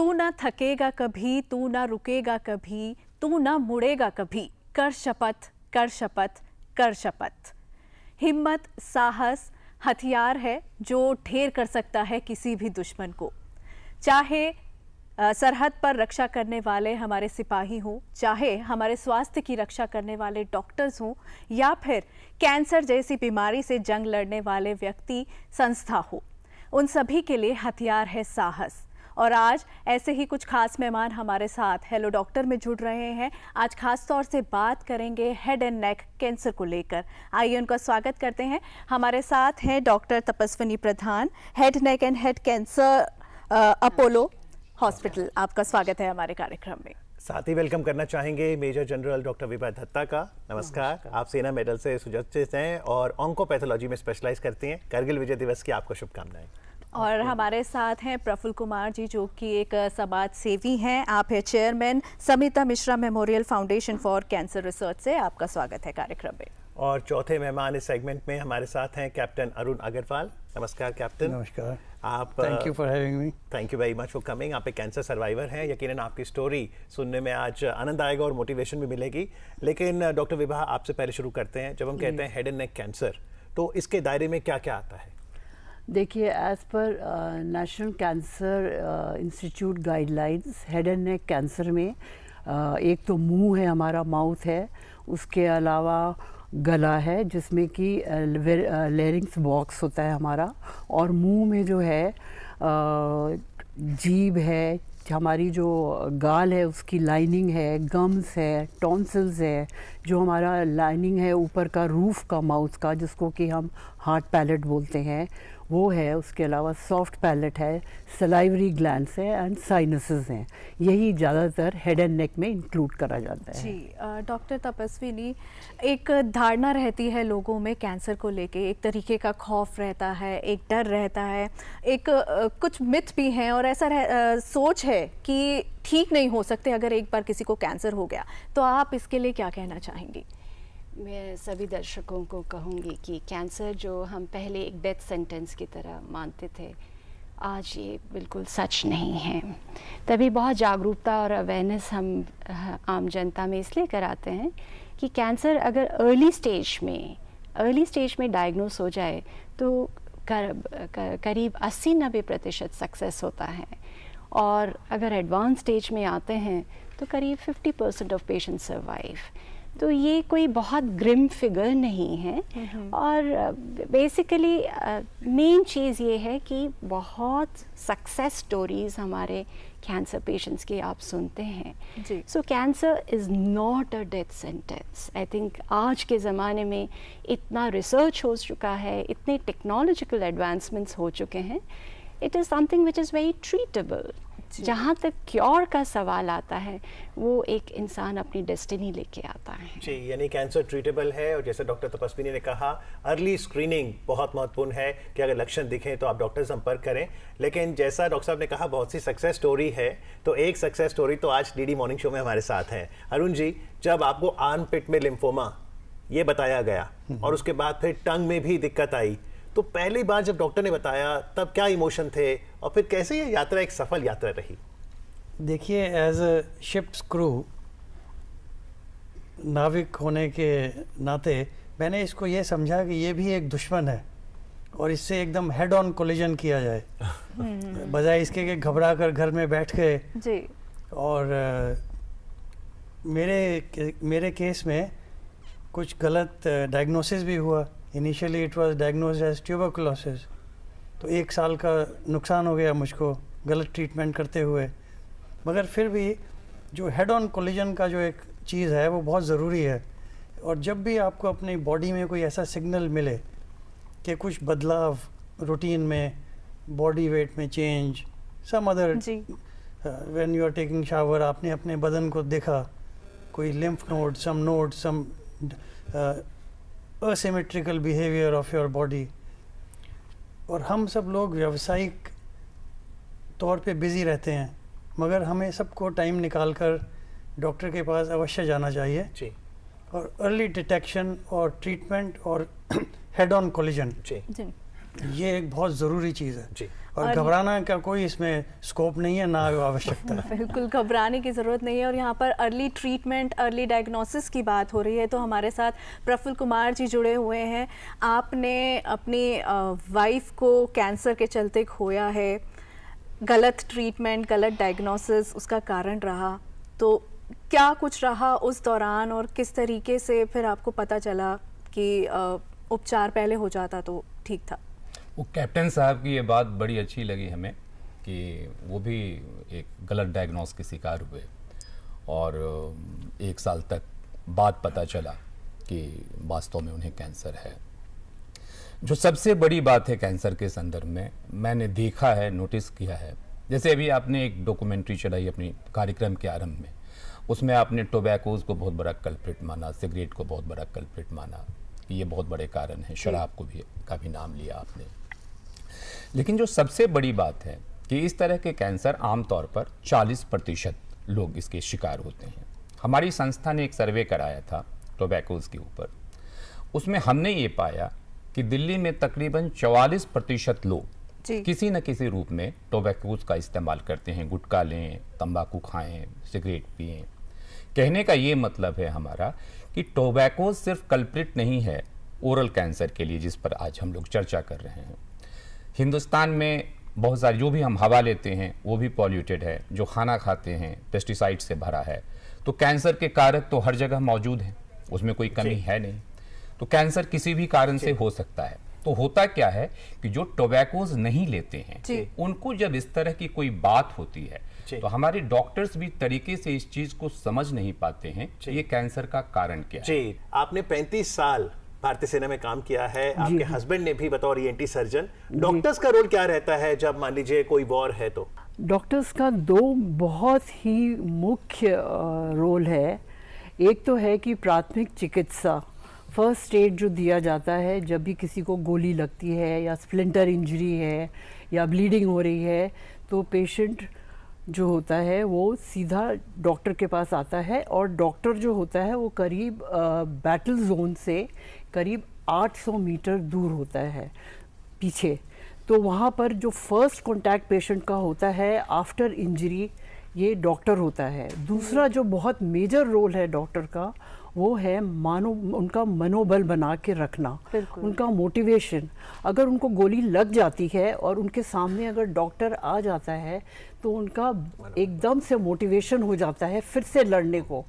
तू ना थकेगा कभी, तू ना रुकेगा कभी, तू ना मुड़ेगा कभी, कर शपथ कर शपथ कर शपथ। हिम्मत साहस हथियार है जो ढेर कर सकता है किसी भी दुश्मन को। चाहे सरहद पर रक्षा करने वाले हमारे सिपाही हों, चाहे हमारे स्वास्थ्य की रक्षा करने वाले डॉक्टर्स हों, या फिर कैंसर जैसी बीमारी से जंग लड़ने वाले व्यक्ति संस्था हो, उन सभी के लिए हथियार है साहस। और आज ऐसे ही कुछ खास मेहमान हमारे साथ हेलो डॉक्टर में जुड़ रहे हैं। आज खास तौर से बात करेंगे हेड एंड नेक कैंसर को लेकर। आइए उनका स्वागत करते हैं। हमारे साथ हैं doctor Tapaswini Pradhan, head neck and head cancer Apollo hospital. आपका स्वागत है हमारे कार्यक्रम में। साथ ही वेलकम करना चाहेंगे major general doctor Vibha Dutta का। नमस्कार। आप सेना मेडल से सुसज्जित हैं और ऑन्कोपैथोलॉजी में स्पेशलाइज करती हैं। कारगिल विजय दिवस की आपको शुभकामनाएं। और हमारे साथ हैं प्रफुल्ल कुमार जी, जो कि एक समाज सेवी हैं। आप हैं chairman Samita Mishra memorial foundation for cancer research से। आपका स्वागत है कार्यक्रम में। और चौथे मेहमान इस सेगमेंट में हमारे साथ हैं कैप्टन अरुण अग्रवाल। नमस्कार कैप्टन। नमस्कार। आप thank you for having me. Thank you very much for coming. आप एक कैंसर सर्वाइवर हैं। यकीनन आपकी स्टोरी सुनने में आज आनंद आएगा और मोटिवेशन भी मिलेगी। लेकिन डॉक्टर विभा, आपसे पहले शुरू करते हैं। जब हम कहते हैं हेड एंड नेक कैंसर, तो इसके दायरे में क्या क्या आता है? देखिए, एज पर national cancer institute guidelines, head and neck cancer में एक तो मुंह है, हमारा माउथ है, उसके अलावा गला है जिसमें कि लेरिंग्स बॉक्स होता है हमारा, और मुंह में जो है जीभ है, हमारी जो गाल है उसकी लाइनिंग है, गम्स है, टॉन्सिल्स है, जो हमारा लाइनिंग है ऊपर का रूफ का माउथ का, जिसको कि हम हार्ड पैलेट बोलते हैं, वो है। उसके अलावा सॉफ्ट पैलेट है, सलाइवरी ग्लैंड्स है एंड साइनसेस हैं। यही ज़्यादातर हेड एंड नेक में इंक्लूड करा जाता है। जी डॉक्टर तपस्विनी, एक धारणा रहती है लोगों में कैंसर को लेके, एक तरीके का खौफ रहता है, एक डर रहता है, एक कुछ मिथ भी हैं, और ऐसा सोच है कि ठीक नहीं हो सकते अगर एक बार किसी को कैंसर हो गया। तो आप इसके लिए क्या कहना चाहेंगी? मैं सभी दर्शकों को कहूँगी कि कैंसर जो हम पहले एक डेथ सेंटेंस की तरह मानते थे, आज ये बिल्कुल सच नहीं है। तभी बहुत जागरूकता और अवेयरनेस हम आम जनता में इसलिए कराते हैं कि कैंसर अगर अर्ली स्टेज में डायग्नोस हो जाए तो करीब 80-90% सक्सेस होता है, और अगर एडवांस स्टेज में आते हैं तो करीब 50% ऑफ पेशेंट सर्वाइव। तो ये कोई बहुत ग्रिम फिगर नहीं है। और बेसिकली मेन चीज़ ये है कि बहुत सक्सेस स्टोरीज़ हमारे कैंसर पेशेंट्स की आप सुनते हैं। So cancer is not a death sentence. I think आज के ज़माने में इतना रिसर्च हो चुका है, इतने टेक्नोलॉजिकल एडवांसमेंट्स हो चुके हैं, it is something which is very treatable. जहाँ तक क्योर का सवाल आता है, वो एक इंसान अपनी डेस्टिनी लेके आता है। जी, यानी कैंसर ट्रीटेबल है। और जैसे डॉक्टर तपस्विनी ने कहा, अर्ली स्क्रीनिंग बहुत महत्वपूर्ण है कि अगर लक्षण दिखें तो आप डॉक्टर संपर्क करें। लेकिन जैसा डॉक्टर साहब ने कहा, बहुत सी सक्सेस स्टोरी है, तो एक सक्सेस स्टोरी तो आज डीडी मॉर्निंग शो में हमारे साथ है। अरुण जी, जब आपको आर्मपिट में लिम्फोमा ये बताया गया और उसके बाद फिर टंग में भी दिक्कत आई, तो पहली बार जब डॉक्टर ने बताया तब क्या इमोशन थे, और फिर कैसे ये यात्रा एक सफल यात्रा रही? देखिए, एज अ शिप्स क्रू, नाविक होने के नाते मैंने इसको ये समझा कि ये भी एक दुश्मन है और इससे एकदम हेड ऑन कोलिजन किया जाए, बजाय इसके कि घबरा कर घर में बैठ गए। जी। और मेरे केस में कुछ गलत डायग्नोसिस भी हुआ। Initially it was diagnosed as tuberculosis, तो 1 साल का नुकसान हो गया मुझको गलत ट्रीटमेंट करते हुए। मगर फिर भी जो हेड ऑन कोलिजन का जो एक चीज़ है वो बहुत ज़रूरी है। और जब भी आपको अपनी बॉडी में कोई ऐसा सिग्नल मिले कि कुछ बदलाव रूटीन में, बॉडी वेट में change, some other, when you are taking shower, आपने अपने बदन को देखा, कोई lymph node, some asymmetrical behavior of your body, और हम सब लोग व्यावसायिक तौर पे बिज़ी रहते हैं, मगर हमें सबको टाइम निकाल कर डॉक्टर के पास अवश्य जाना चाहिए। जी। और अर्ली डिटेक्शन और ट्रीटमेंट और हेड ऑन कोलिजन, ये एक बहुत ज़रूरी चीज़ है जी। और घबराना का कोई इसमें स्कोप नहीं है, ना आवश्यकता है। बिल्कुल घबराने की ज़रूरत नहीं है। और यहाँ पर अर्ली ट्रीटमेंट, अर्ली डायग्नोसिस की बात हो रही है, तो हमारे साथ प्रफुल्ल कुमार जी जुड़े हुए हैं। आपने अपनी वाइफ को कैंसर के चलते खोया है, गलत ट्रीटमेंट, गलत डायग्नोसिस उसका कारण रहा, तो क्या कुछ रहा उस दौरान और किस तरीके से फिर आपको पता चला कि उपचार पहले हो जाता तो ठीक था? वो कैप्टन साहब की ये बात बड़ी अच्छी लगी हमें कि वो भी एक गलत डायग्नोस के शिकार हुए और 1 साल तक बाद पता चला कि वास्तव में उन्हें कैंसर है। जो सबसे बड़ी बात है कैंसर के संदर्भ में, मैंने देखा है, नोटिस किया है, जैसे अभी आपने एक डॉक्यूमेंट्री चलाई अपनी कार्यक्रम के आरंभ में, उसमें आपने टोबैकोज को बहुत बड़ा कल्प्रिट माना, सिगरेट को बहुत बड़ा कल्प्रिट माना, ये बहुत बड़े कारण हैं, शराब को भी का भी नाम लिया आपने। लेकिन जो सबसे बड़ी बात है कि इस तरह के कैंसर आमतौर पर 40% लोग इसके शिकार होते हैं। हमारी संस्था ने एक सर्वे कराया था टोबैकोज के ऊपर, उसमें हमने ये पाया कि दिल्ली में तकरीबन 44% लोग किसी न किसी रूप में टोबैकोज का इस्तेमाल करते हैं। गुटखा लें, तंबाकू खाएं, सिगरेट पिएं। कहने का ये मतलब है हमारा कि टोबैको सिर्फ कल्प्रिट नहीं है ओरल कैंसर के लिए, जिस पर आज हम लोग चर्चा कर रहे हैं। हिंदुस्तान में बहुत सारी जो भी हम हवा लेते हैं वो भी पॉल्यूटेड है, जो खाना खाते हैं पेस्टिसाइड से भरा है, तो कैंसर के कारक तो हर जगह मौजूद हैं, उसमें कोई कमी है नहीं। तो कैंसर किसी भी कारण से हो सकता है। तो होता क्या है कि जो टोबैकोज नहीं लेते हैं उनको जब इस तरह की कोई बात होती है तो हमारे डॉक्टर्स भी तरीके से इस चीज को समझ नहीं पाते हैं कि ये कैंसर का कारण क्या है। जी, आपने 35 साल भारतीय सेना में काम किया है, आपके हस्बैंड ने भी बतौर ईएनटी सर्जन। डॉक्टर्स का रोल क्या रहता है जब मान लीजिए कोई वॉर है तो? डॉक्टर्स का 2 बहुत ही मुख्य रोल है। एक तो है कि प्राथमिक चिकित्सा, फर्स्ट एड जो दिया जाता है जब भी किसी को गोली लगती है या स्प्लिंटर इंजरी है या ब्लीडिंग हो रही है, तो पेशेंट जो होता है वो सीधा डॉक्टर के पास आता है और डॉक्टर जो होता है वो करीब बैटल जोन से करीब 800 मीटर दूर होता है पीछे। तो वहाँ पर जो फर्स्ट कॉन्टैक्ट पेशेंट का होता है आफ्टर इंजरी, ये डॉक्टर होता है। दूसरा जो बहुत मेजर रोल है डॉक्टर का, वो है उनका मनोबल बना के रखना, उनका मोटिवेशन। अगर उनको गोली लग जाती है और उनके सामने अगर डॉक्टर आ जाता है तो उनका एकदम से मोटिवेशन हो जाता है फिर से लड़ने को।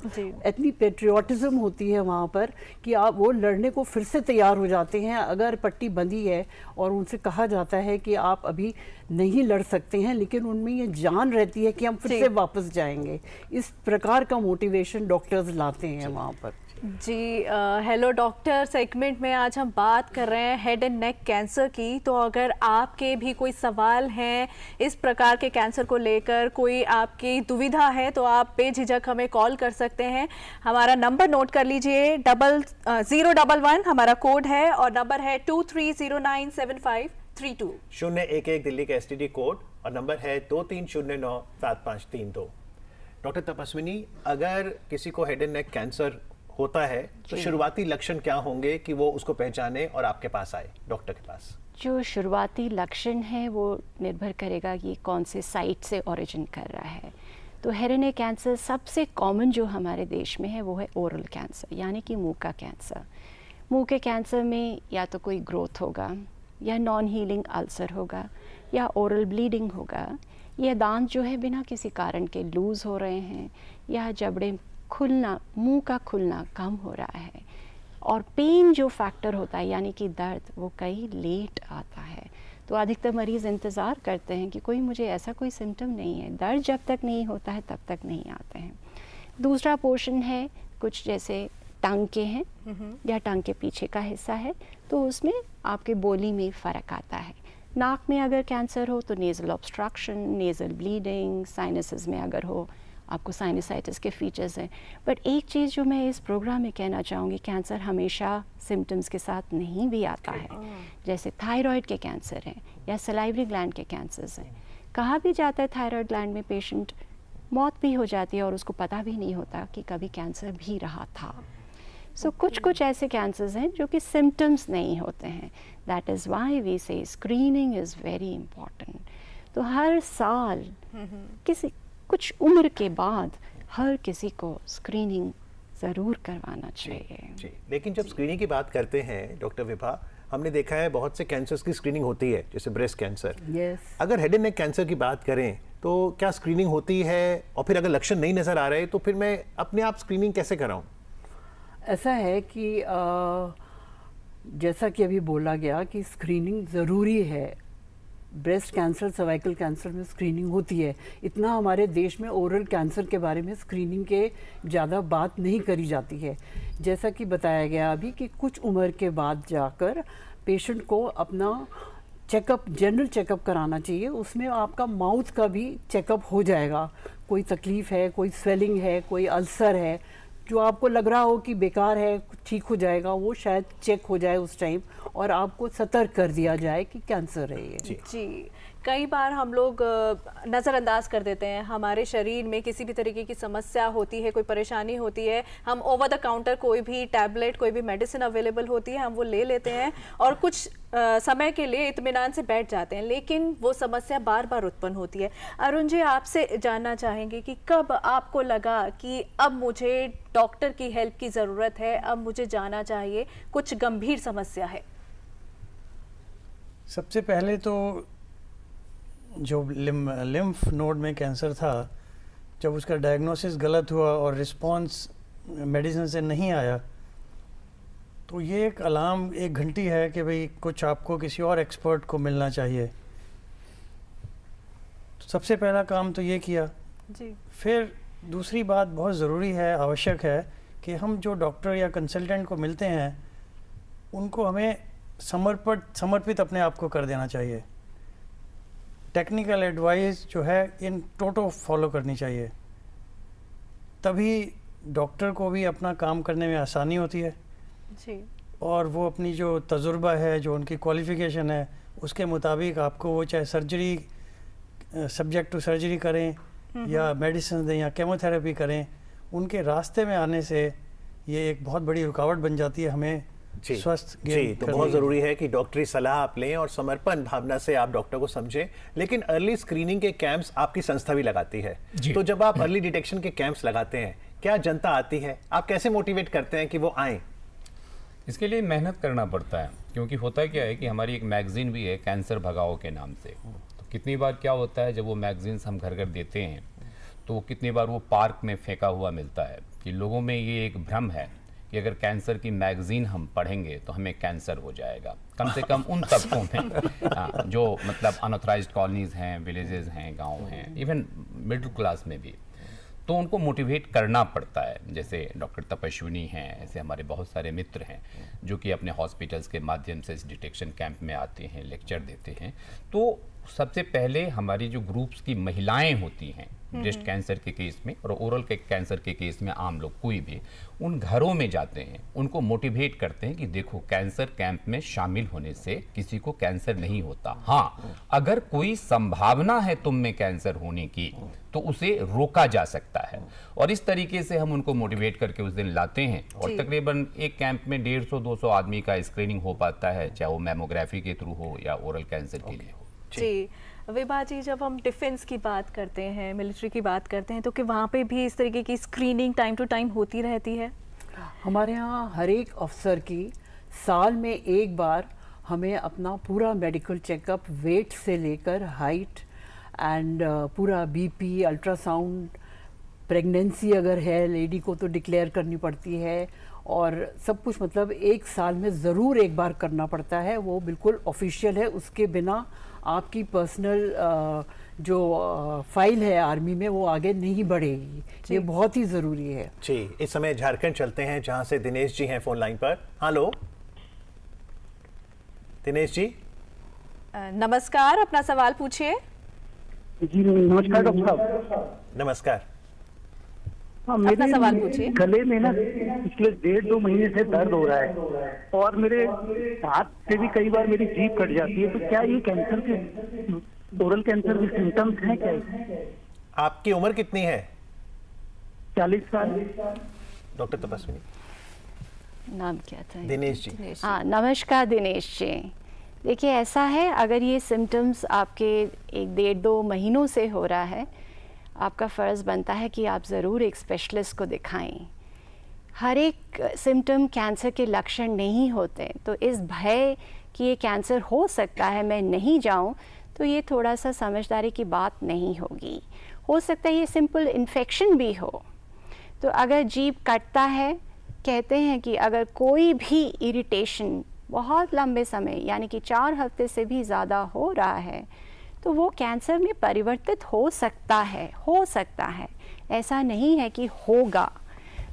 इतनी पेट्रियाटिज्म होती है वहाँ पर कि आप वो लड़ने को फिर से तैयार हो जाते हैं। अगर पट्टी बंधी है और उनसे कहा जाता है कि आप अभी नहीं लड़ सकते हैं, लेकिन उनमें ये जान रहती है कि हम फिर से वापस जाएंगे। इस प्रकार का मोटिवेशन डॉक्टर्स लाते हैं वहाँ पर। जी, हेलो डॉक्टर सेगमेंट में आज हम बात कर रहे हैं हेड एंड नेक कैंसर की। तो अगर आपके भी कोई सवाल हैं इस प्रकार के कैंसर को लेकर, कोई आपकी दुविधा है, तो आप बेझिझक हमें कॉल कर सकते हैं। हमारा नंबर नोट कर लीजिए, 0011 हमारा कोड है और नंबर है 23097532। 011 दिल्ली का STD कोड और नंबर है 23097532। डॉक्टर तपस्विनी, अगर किसी को हेड एंड नेक कैंसर होता है तो शुरुआती लक्षण क्या होंगे कि वो उसको पहचाने और आपके पास आए, डॉक्टर के पास? जो शुरुआती लक्षण है वो निर्भर करेगा कि कौन से साइट से ओरिजिन कर रहा है। तो हेड एंड नेक कैंसर सबसे कॉमन जो हमारे देश में है वो है ओरल कैंसर, यानी कि मुंह का कैंसर। मुंह के कैंसर में या तो कोई ग्रोथ होगा या नॉन हीलिंग अल्सर होगा या ओरल ब्लीडिंग होगा, या दांत जो है बिना किसी कारण के लूज़ हो रहे हैं या जबड़े खुलना, मुंह का खुलना कम हो रहा है। और पेन जो फैक्टर होता है यानी कि दर्द, वो कई लेट आता है। तो अधिकतर मरीज़ इंतज़ार करते हैं कि कोई मुझे ऐसा कोई सिम्टम नहीं है, दर्द जब तक नहीं होता है तब तक नहीं आते हैं। दूसरा पोर्शन है कुछ जैसे टंग के हैं या टंग के पीछे का हिस्सा है, तो उसमें आपके बोली में फ़र्क आता है। नाक में अगर कैंसर हो तो nasal obstruction, nasal bleeding, sinuses में अगर हो आपको साइनसाइटिस के फीचर्स हैं। बट एक चीज़ जो मैं इस प्रोग्राम में कहना चाहूँगी, कैंसर हमेशा सिम्टम्स के साथ नहीं भी आता है। जैसे थायराइड के कैंसर हैं या सलाइवरी ग्लैंड के कैंसर्स हैं। कहा भी जाता है थायराइड ग्लैंड में पेशेंट मौत भी हो जाती है और उसको पता भी नहीं होता कि कभी कैंसर भी रहा था। सो कुछ कुछ ऐसे कैंसर्स हैं जो कि सिम्टम्स नहीं होते हैं. दैट इज़ वाई वी से स्क्रीनिंग इज़ वेरी इम्पॉर्टेंट. तो हर साल किसी कुछ उम्र के बाद हर किसी को स्क्रीनिंग ज़रूर करवाना चाहिए. जी, लेकिन जब स्क्रीनिंग की बात करते हैं डॉक्टर विभा, हमने देखा है बहुत से कैंसर्स की स्क्रीनिंग होती है, जैसे ब्रेस्ट कैंसर. यस. अगर हेड एंड नेक कैंसर की बात करें तो क्या स्क्रीनिंग होती है, और फिर अगर लक्षण नहीं नज़र आ रहे तो फिर मैं अपने आप स्क्रीनिंग कैसे कराऊं? ऐसा है कि जैसा कि अभी बोला गया कि स्क्रीनिंग ज़रूरी है. ब्रेस्ट कैंसर, सर्वाइकल कैंसर में स्क्रीनिंग होती है. इतना हमारे देश में ओरल कैंसर के बारे में स्क्रीनिंग के ज़्यादा बात नहीं करी जाती है. जैसा कि बताया गया अभी कि कुछ उम्र के बाद जाकर पेशेंट को अपना चेकअप, जनरल चेकअप कराना चाहिए. उसमें आपका माउथ का भी चेकअप हो जाएगा. कोई तकलीफ़ है, कोई स्वेलिंग है, कोई अल्सर है, जो आपको लग रहा हो कि बेकार है, ठीक हो जाएगा, वो शायद चेक हो जाए उस टाइम और आपको सतर्क कर दिया जाए कि कैंसर है ये. जी, कई बार हम लोग नज़रअंदाज कर देते हैं. हमारे शरीर में किसी भी तरीके की समस्या होती है, कोई परेशानी होती है, हम ओवर द काउंटर कोई भी टैबलेट, कोई भी मेडिसिन अवेलेबल होती है, हम वो ले लेते हैं और कुछ समय के लिए इत्मीनान से बैठ जाते हैं, लेकिन वो समस्या बार बार उत्पन्न होती है. अरुण जी, आपसे जानना चाहेंगे कि कब आपको लगा कि अब मुझे डॉक्टर की हेल्प की ज़रूरत है, अब मुझे जाना चाहिए, कुछ गंभीर समस्या है? सबसे पहले तो जो लिम्फ नोड में कैंसर था, जब उसका डायग्नोसिस गलत हुआ और रिस्पांस मेडिसिन से नहीं आया, तो ये एक अलार्म, एक घंटी है कि भाई कुछ आपको किसी और एक्सपर्ट को मिलना चाहिए. तो सबसे पहला काम तो ये किया जी. फिर दूसरी बात बहुत ज़रूरी है, आवश्यक है कि हम जो डॉक्टर या कंसल्टेंट को मिलते हैं उनको हमें समर्पित अपने आप को कर देना चाहिए. टेक्निकल एडवाइस जो है इन टोटो फॉलो करनी चाहिए, तभी डॉक्टर को भी अपना काम करने में आसानी होती है जी. और वो अपनी जो तजुर्बा है, जो उनकी क्वालिफ़िकेशन है, उसके मुताबिक आपको वो चाहे सर्जरी, सब्जेक्ट टू सर्जरी करें या मेडिसिन दें या केमोथेरेपी करें, उनके रास्ते में आने से ये एक बहुत बड़ी रुकावट बन जाती है हमें स्वस्थ. जी, तो बहुत ज़रूरी है कि डॉक्टरी सलाह आप लें और समर्पण भावना से आप डॉक्टर को समझें. लेकिन अर्ली स्क्रीनिंग के कैंप्स आपकी संस्था भी लगाती है, तो जब आप अर्ली डिटेक्शन के कैंप्स लगाते हैं, क्या जनता आती है? आप कैसे मोटिवेट करते हैं कि वो आएँ? इसके लिए मेहनत करना पड़ता है, क्योंकि होता क्या है कि हमारी एक मैगज़ीन भी है, कैंसर भगाओ के नाम से. तो कितनी बार क्या होता है, जब वो मैगज़ीन्स हम घर घर देते हैं तो कितनी बार वो पार्क में फेंका हुआ मिलता है, कि लोगों में ये एक भ्रम है कि अगर कैंसर की मैगज़ीन हम पढ़ेंगे तो हमें कैंसर हो जाएगा. कम से कम उन तबकों में जो मतलब अनऑथराइज्ड कॉलोनीज़ हैं, विलेजेस हैं, गांव हैं, इवन मिडिल क्लास में भी, तो उनको मोटिवेट करना पड़ता है. जैसे डॉक्टर तपस्विनी हैं, ऐसे हमारे बहुत सारे मित्र हैं जो कि अपने हॉस्पिटल्स के माध्यम से इस डिटेक्शन कैंप में आते हैं, लेक्चर देते हैं. तो सबसे पहले हमारी जो ग्रुप्स की महिलाएं होती हैं ब्रेस्ट कैंसर के केस में और ओरल के कैंसर के केस में, आम लोग कोई भी उन घरों में जाते हैं, उनको मोटिवेट करते हैं कि देखो कैंसर कैंप में शामिल होने से किसी को कैंसर नहीं होता. हाँ, अगर कोई संभावना है तुम में कैंसर होने की तो उसे रोका जा सकता है. और इस तरीके से हम उनको मोटिवेट करके उस दिन लाते हैं और तकरीबन एक कैंप में 150-200 आदमी का स्क्रीनिंग हो पाता है, चाहे वो मैमोग्राफी के थ्रू हो या ओरल कैंसर के लिए हो. जी. विभा जी, जब हम डिफेंस की बात करते हैं, मिलिट्री की बात करते हैं, तो कि वहाँ पे भी इस तरीके की स्क्रीनिंग टाइम टू टाइम होती रहती है? हमारे यहाँ हर एक अफसर की साल में एक बार हमें अपना पूरा मेडिकल चेकअप, वेट से लेकर हाइट एंड पूरा बीपी, अल्ट्रासाउंड, प्रेगनेंसी अगर है लेडी को तो डिक्लेयर करनी पड़ती है और सब कुछ, मतलब एक साल में ज़रूर एक बार करना पड़ता है. वो बिल्कुल ऑफिशियल है, उसके बिना आपकी पर्सनल जो फाइल है आर्मी में वो आगे नहीं बढ़ेगी. ये बहुत ही ज़रूरी है. जी, इस समय झारखंड चलते हैं जहां से दिनेश जी हैं फोन लाइन पर. हेलो दिनेश जी. नमस्कार, अपना सवाल पूछिए. जी नमस्कार डॉक्टर साहब. नमस्कार. हाँ, अपना सवाल पूछिए. गले में ना पिछले 1.5-2 महीने से दर्द हो रहा है और मेरे हाथ से भी कई बार मेरी जीभ कट जाती है. तो क्या ये कैंसर के, ओरल कैंसर के सिम्टम्स हैं क्या? आपकी उम्र कितनी है? 40 साल. डॉक्टर तपस्विनी. नाम क्या था? दिनेश जी। हाँ, नमस्कार दिनेश जी। देखिए ऐसा है, अगर ये सिम्टम्स आपके 1-1.5-2 महीनों से हो रहा है, आपका फ़र्ज़ बनता है कि आप ज़रूर एक स्पेशलिस्ट को दिखाएं। हर एक सिम्टम कैंसर के लक्षण नहीं होते, तो इस भय कि ये कैंसर हो सकता है मैं नहीं जाऊं, तो ये थोड़ा सा समझदारी की बात नहीं होगी। हो सकता है ये सिंपल इन्फेक्शन भी हो। तो अगर जीभ कटता है, कहते हैं कि अगर कोई भी इरिटेशन बहुत लंबे समय यानी कि 4 हफ्ते से भी ज़्यादा हो रहा है, तो वो कैंसर में परिवर्तित हो सकता है, ऐसा नहीं है कि होगा।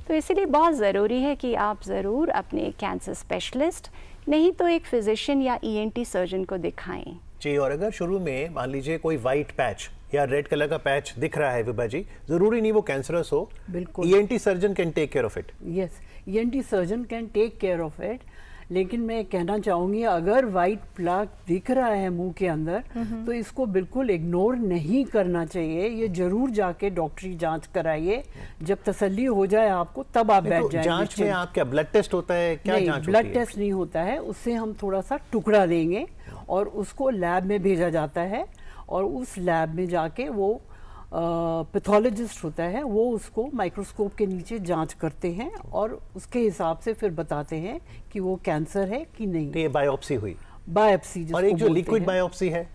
तो इसलिए बहुत ज़रूरी है कि आप ज़रूर अपने कैंसर स्पेशलिस्ट, नहीं तो एक फिजिशियन या ENT सर्जन को दिखाएं। जी, और अगर शुरू में मान लीजिए कोई वाइट पैच या रेड कलर का पैच दिख रहा है विभा जी, जरूरी नहीं वो कैंसरस हो, बिल्कुल ENT surgeon can take care of it. Yes, ENT surgeon can take care of it. लेकिन मैं कहना चाहूँगी, अगर वाइट प्लाक दिख रहा है मुंह के अंदर, तो इसको बिल्कुल इग्नोर नहीं करना चाहिए। ये जरूर जाके डॉक्टरी जांच कराइए। जब तसल्ली हो जाए आपको, तब आप बैठ जाएंगे। जांच में आप क्या ब्लड टेस्ट होता है? क्या नहीं, जांच ब्लड होती है? टेस्ट नहीं होता है। उससे हम थोड़ा सा टुकड़ा देंगे और उसको लैब में भेजा जाता है, और उस लैब में जाके वो पैथोलॉजिस्ट होता है, वो उसको माइक्रोस्कोप के नीचे जांच करते हैं और उसके हिसाब से फिर बताते हैं कि वो कैंसर है कि नहीं। तो ये बायोप्सी हुई। बायोप्सी और एक जो लिक्विड बायोप्सी है,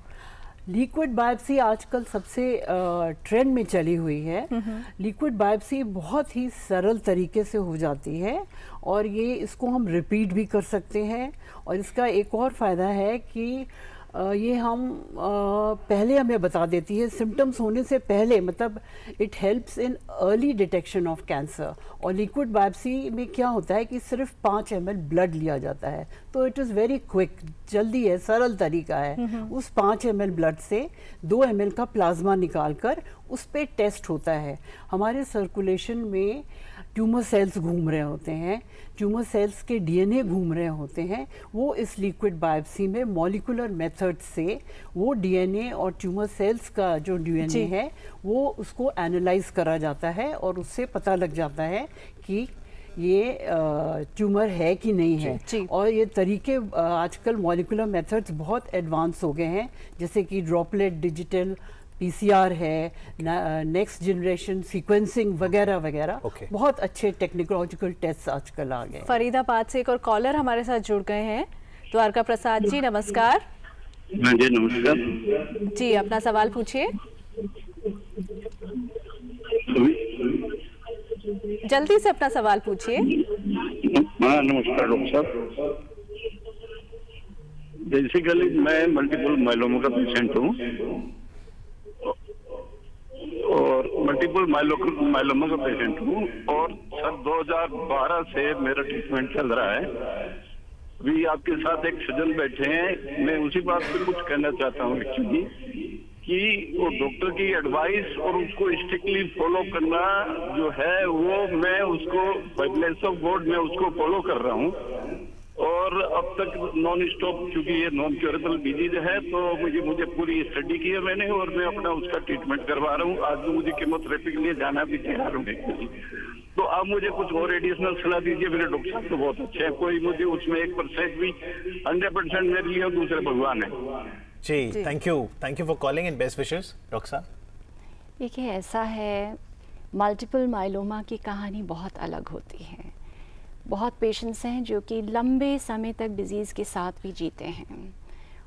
लिक्विड बायोप्सी आजकल सबसे ट्रेंड में चली हुई है। लिक्विड बायोप्सी बहुत ही सरल तरीके से हो जाती है, और इसको हम रिपीट भी कर सकते हैं। और इसका एक और फ़ायदा है कि ये हम पहले हमें बता देती है सिम्टम्स होने से पहले, मतलब it helps in early detection of cancer. और लिक्विड बायोप्सी में क्या होता है कि सिर्फ 5 ml ब्लड लिया जाता है, तो इट इज़ वेरी क्विक, जल्दी है, सरल तरीका है। उस 5 ml ब्लड से 2 ml का प्लाज्मा निकालकर उस पर टेस्ट होता है। हमारे सर्कुलेशन में ट्यूमर सेल्स घूम रहे होते हैं, ट्यूमर सेल्स के DNA घूम रहे होते हैं। वो इस लिक्विड बायोप्सी में मॉलिक्यूलर मेथड से वो DNA और ट्यूमर सेल्स का जो DNA है, वो उसको एनालाइज करा जाता है, और उससे पता लग जाता है कि ये ट्यूमर है कि नहीं है। और ये तरीके आजकल मॉलिक्यूलर मेथड्स बहुत एडवांस हो गए हैं, जैसे कि ड्रॉपलेट डिजिटल PCR है, नेक्स्ट जनरेशन सीक्वेंसिंग वगैरह वगैरह। बहुत अच्छे टेक्नोलॉजिकल टेस्ट आजकल आ गए। फरीदाबाद से एक और कॉलर हमारे साथ जुड़ गए हैं, द्वारका प्रसाद जी, नमस्कार। जी नमस्कार जी, अपना सवाल पूछिए, जल्दी से अपना सवाल पूछिए। हाँ नमस्कार डॉक्टर साहब। बेसिकली मैं मल्टीपल माइलोमा का पेशेंट हूँ, और मल्टीपल माइलोमा का पेशेंट हूँ, और सर 2012 से मेरा ट्रीटमेंट चल रहा है। अभी आपके साथ एक सज्जन बैठे हैं, मैं उसी बात पे कुछ कहना चाहता हूँ एक्चुअली, कि वो डॉक्टर की एडवाइस और उसको स्ट्रिक्टली फॉलो करना जो है, वो मैं उसको बाय ब्लेस ऑफ गॉड मैं उसको फॉलो कर रहा हूँ। और अब तक नॉन स्टॉप, क्योंकि ये नॉन क्योरेबल डिजीज है, तो मुझे पूरी स्टडी की है मैंने, और मैं अपना उसका ट्रीटमेंट करवा रहा हूँ। आज भी मुझे कीमोथेरेपी के लिए जाना भी तैयार हूँ। तो आप मुझे कुछ और एडिशनल सलाह दीजिए। मेरे डॉक्टर साहब तो बहुत अच्छे हैं, कोई मुझे उसमें 1% भी 100% मेरे लिए दूसरे भगवान है। जी, thank you for calling and best wishes. Doctor साहब देखिए ऐसा है, मल्टीपल माइलोमा की कहानी बहुत अलग होती है। बहुत पेशेंट्स हैं जो कि लंबे समय तक डिजीज़ के साथ भी जीते हैं,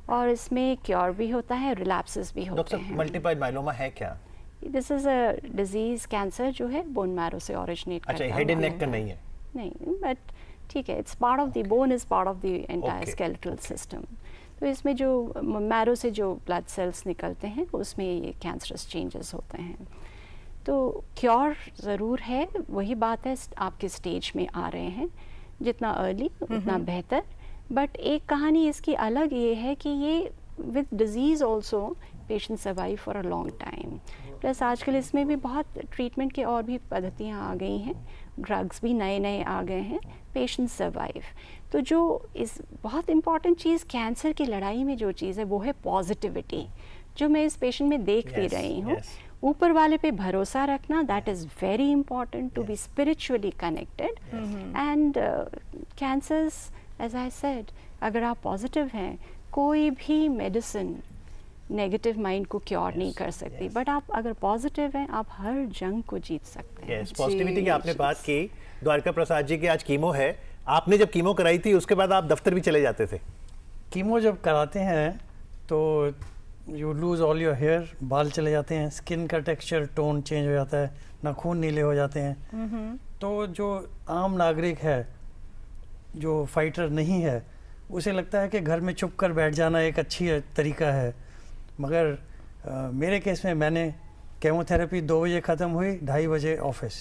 और इसमें क्योर भी होता है, रिलैप्सेस भी होते हैं। मल्टीपल माइलोमा है क्या? This is a disease, cancer जो है बोन मैरो से ओरिजिनेट करता है। अच्छा, हेड एंड नेक का नहीं है? नहीं, बट ठीक है, it's part of the bone, is part of the entire skeletal system. तो इसमें जो मैरो से जो ब्लड सेल्स निकलते हैं, उसमें ये कैंसरस चेंजेस होते हैं। तो क्योर ज़रूर है, वही बात है, आपके स्टेज में आ रहे हैं, जितना अर्ली उतना बेहतर। बट एक कहानी इसकी अलग ये है कि ये with disease also patient survive for a long time. Plus आजकल इसमें भी बहुत ट्रीटमेंट के और भी पद्धतियाँ आ गई हैं, ड्रग्स भी नए नए आ गए हैं, पेशेंट सर्वाइव। तो जो इस बहुत इम्पॉर्टेंट चीज़ कैंसर की लड़ाई में जो चीज़ है, वो है पॉजिटिविटी, जो मैं इस पेशेंट में देख भी रही हूँ। ऊपर वाले पे भरोसा रखना, that is very important to be spiritually connected. And cancers, as I said, अगर आप पॉजिटिव हैं, कोई भी मेडिसिन नेगेटिव माइंड को क्योर नहीं कर सकती, बट आप अगर पॉजिटिव हैं, आप हर जंग को जीत सकते हैं. पॉजिटिविटी की आपने बात की. द्वारका प्रसाद जी की आज कीमो है. आपने जब कीमो कराई थी उसके बाद आप दफ्तर भी चले जाते थे? कीमो जब कराते हैं तो you lose all your hair, बाल चले जाते हैं, स्किन का टेक्सचर, टोन चेंज हो जाता है, नाखून नीले हो जाते हैं. तो जो आम नागरिक है, जो फाइटर नहीं है, उसे लगता है कि घर में छुप कर बैठ जाना एक अच्छी तरीका है. मगर मेरे केस में मैंने केमोथेरेपी 2 बजे ख़त्म हुई, 2:30 बजे ऑफिस.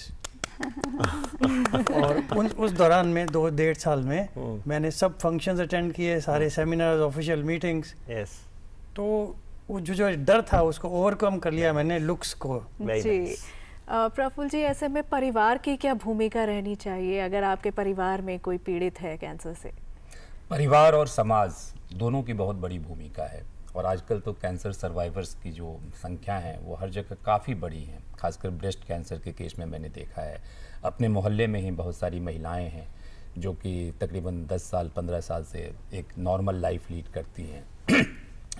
और उस दौरान में 2-1.5 साल में मैंने सब फंक्शंस अटेंड किए, सारे सेमिनार्स, ऑफिशियल मीटिंग्स. तो वो जो डर था उसको ओवरकम कर लिया मैंने लुक्स को. जी. प्रफुल्ल जी, ऐसे में परिवार की क्या भूमिका रहनी चाहिए अगर आपके परिवार में कोई पीड़ित है कैंसर से? परिवार और समाज दोनों की बहुत बड़ी भूमिका है. और आजकल तो कैंसर सर्वाइवर्स की जो संख्या है वो हर जगह काफ़ी बड़ी है. खासकर ब्रेस्ट कैंसर के केस में मैंने देखा है. अपने मोहल्ले में ही बहुत सारी महिलाएं हैं जो कि तकरीबन 10 साल 15 साल से एक नॉर्मल लाइफ लीड करती हैं.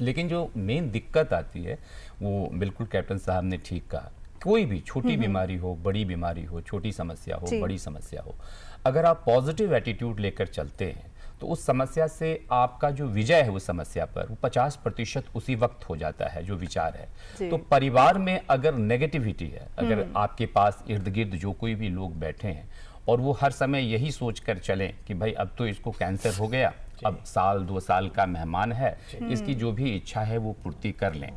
लेकिन जो मेन दिक्कत आती है वो बिल्कुल कैप्टन साहब ने ठीक कहा. कोई भी छोटी बीमारी हो, बड़ी बीमारी हो, छोटी समस्या हो, बड़ी समस्या हो, अगर आप पॉजिटिव एटीट्यूड लेकर चलते हैं तो उस समस्या से आपका जो विजय है उस समस्या पर, वो 50% उसी वक्त हो जाता है जो विचार है. तो परिवार में अगर नेगेटिविटी है, अगर आपके पास इर्द गिर्द जो कोई भी लोग बैठे हैं और वो हर समय यही सोच कर चलें कि भाई अब तो इसको कैंसर हो गया, अब 1-2 साल का मेहमान है, इसकी जो भी इच्छा है वो पूर्ति कर लें,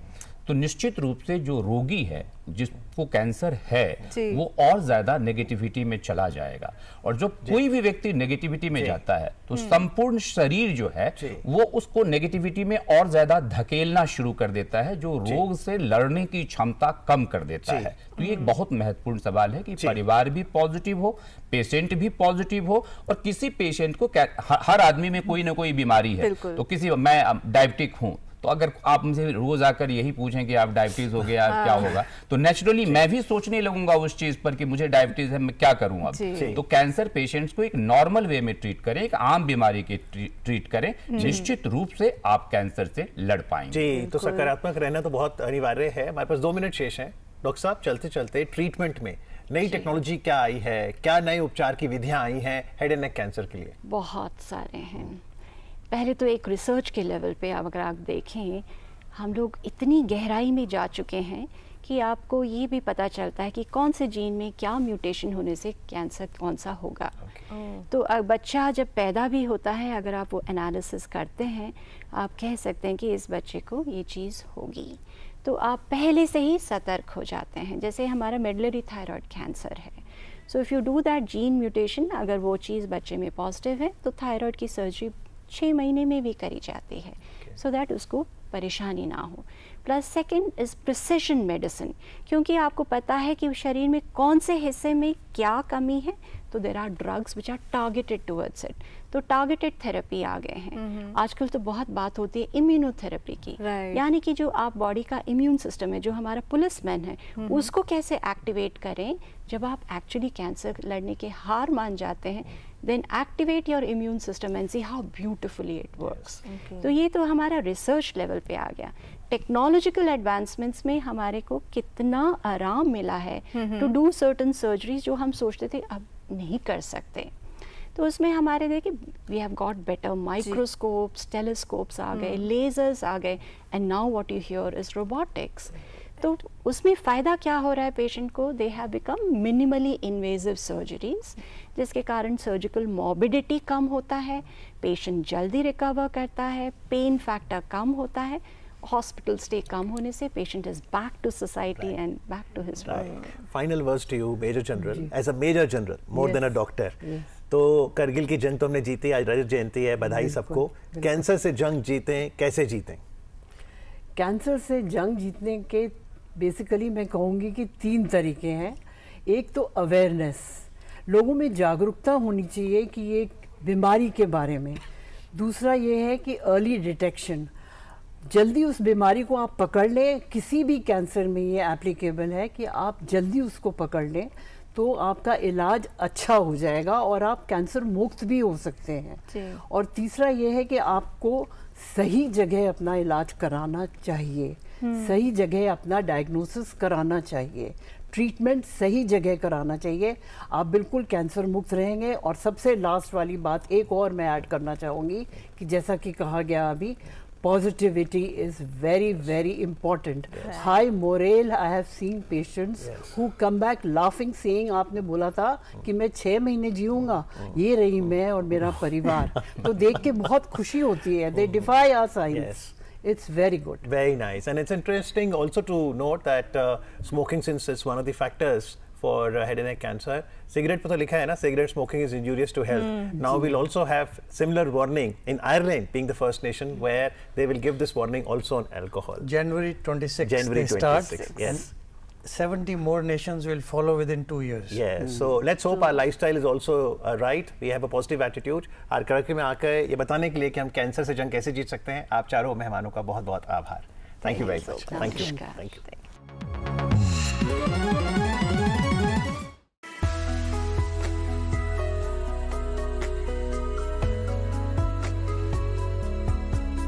तो निश्चित रूप से जो रोगी है, जिसको कैंसर है, वो और ज्यादा नेगेटिविटी में चला जाएगा. और जब कोई भी व्यक्ति नेगेटिविटी में जाता है तो संपूर्ण शरीर जो है वो उसको नेगेटिविटी में और ज्यादा धकेलना शुरू कर देता है, जो रोग से लड़ने की क्षमता कम कर देता है. तो ये एक बहुत महत्वपूर्ण सवाल है कि परिवार भी पॉजिटिव हो, पेशेंट भी पॉजिटिव हो. और किसी पेशेंट को, हर आदमी में कोई ना कोई बीमारी है, तो किसी, मैं डायबिटिक हूँ, तो अगर आप मुझे रोज आकर यही पूछें कि आप डायबिटीज हो गया, क्या होगा, तो नेचुरली मैं भी सोचने लगूंगा उस चीज पर कि मुझे डायबिटीज है, मैं क्या करूं अब. तो कैंसर पेशेंट्स को एक नॉर्मल वे में ट्रीट करें, एक आम बीमारी के ट्रीट करें, निश्चित रूप से आप कैंसर से लड़ पाएंगे. जी, तो सकारात्मक रहना तो बहुत अनिवार्य है. हमारे पास 2 मिनट शेष है. डॉक्टर साहब, चलते चलते ट्रीटमेंट में नई टेक्नोलॉजी क्या आई है, क्या नए उपचार की विधियां आई हैं हेड एंड नेक कैंसर के लिए? बहुत सारे हैं. पहले तो एक रिसर्च के लेवल पे अगर आप देखें, हम लोग इतनी गहराई में जा चुके हैं कि आपको ये भी पता चलता है कि कौन से जीन में क्या म्यूटेशन होने से कैंसर कौन सा होगा. तो बच्चा जब पैदा भी होता है, अगर आप वो एनालिसिस करते हैं, आप कह सकते हैं कि इस बच्चे को ये चीज़ होगी. तो आप पहले से ही सतर्क हो जाते हैं. जैसे हमारा मेडुलरी थायराइड कैंसर है, so if you do that gene mutation, अगर वो चीज़ बच्चे में पॉजिटिव है तो थायराइड की सर्जरी 6 महीने में भी करी जाती है, सो दैट उसको परेशानी ना हो. Plus second is precision medicine, क्योंकि आपको पता है कि शरीर में कौन से हिस्से में क्या कमी है, तो there are drugs which are targeted towards it. तो टारगेटेड थेरेपी आ गए हैं. आजकल तो बहुत बात होती है इम्यूनोथेरेपी की, यानी कि जो आप बॉडी का इम्यून सिस्टम है, जो हमारा पुलिसमैन है, उसको कैसे एक्टिवेट करें. जब आप एक्चुअली कैंसर लड़ने के हार मान जाते हैं, then activate your immune system and see how beautifully it works. तो ये तो हमारा रिसर्च लेवल पे आ गया. टेक्नोलॉजिकल एडवांसमेंट्स में हमारे को कितना आराम मिला है टू डू सर्टन सर्जरीज जो हम सोचते थे अब नहीं कर सकते. तो उसमें हमारे देखिए we have got better microscopes, telescopes आ गए, लेजर्स आ गए, and now what you hear is robotics. तो उसमें फ़ायदा क्या हो रहा है पेशेंट को, they have become minimally invasive surgeries, जिसके कारण सर्जिकल मॉर्बिडिटी कम होता है, पेशेंट जल्दी रिकवर करता है, पेन फैक्टर कम होता है, हॉस्पिटल स्टे कम होने से patient is back to society and back to his work. Final words to you major general, as a major general more than a doctor. तो करगिल की जंग तो हमने जीती, आज रजत जयंती है, बधाई सबको. कैंसर से जंग जीतें, कैसे जीतें? कैंसर से जंग जीतने के बेसिकली मैं कहूँगी कि 3 तरीके हैं. एक तो अवेयरनेस, लोगों में जागरूकता होनी चाहिए कि ये बीमारी के बारे में. दूसरा ये है कि अर्ली डिटेक्शन, जल्दी उस बीमारी को आप पकड़ लें, किसी भी कैंसर में ये एप्लीकेबल है कि आप जल्दी उसको पकड़ लें तो आपका इलाज अच्छा हो जाएगा और आप कैंसर मुक्त भी हो सकते हैं। और तीसरा ये है कि आपको सही जगह अपना इलाज कराना चाहिए, सही जगह अपना डायग्नोसिस कराना चाहिए, ट्रीटमेंट सही जगह कराना चाहिए, आप बिल्कुल कैंसर मुक्त रहेंगे। और सबसे लास्ट वाली बात एक और मैं ऐड करना चाहूँगी कि जैसा कि कहा गया अभी, positivity is very very important. High morale, I have seen patients who come back laughing saying आपने बोला था कि मैं 6 महीने जीऊंगा, ये रही मैं और मेरा परिवार। तो देख के बहुत खुशी होती है। They defy our science. It's very good. Very nice. And it's interesting also to note that smoking, since it's one of the factors for head and neck cancer, cigarette पे तो लिखा है ना, cigarette smoking is injurious to health. Now we'll also have similar warning in Ireland, being the first nation where they will give this warning also on alcohol. January 26th. January they 26th. start. Yes. 70 more nations will follow within 2 years. Yes. So let's hope our lifestyle is also right. We have a positive attitude. हर कार्यक्रम में आकर ये बताने के लिए कि हम cancer से जंग कैसे जीत सकते हैं, आप चारों मेहमानों का बहुत बहुत आभार। Thank you very much. Thank you. Thank you.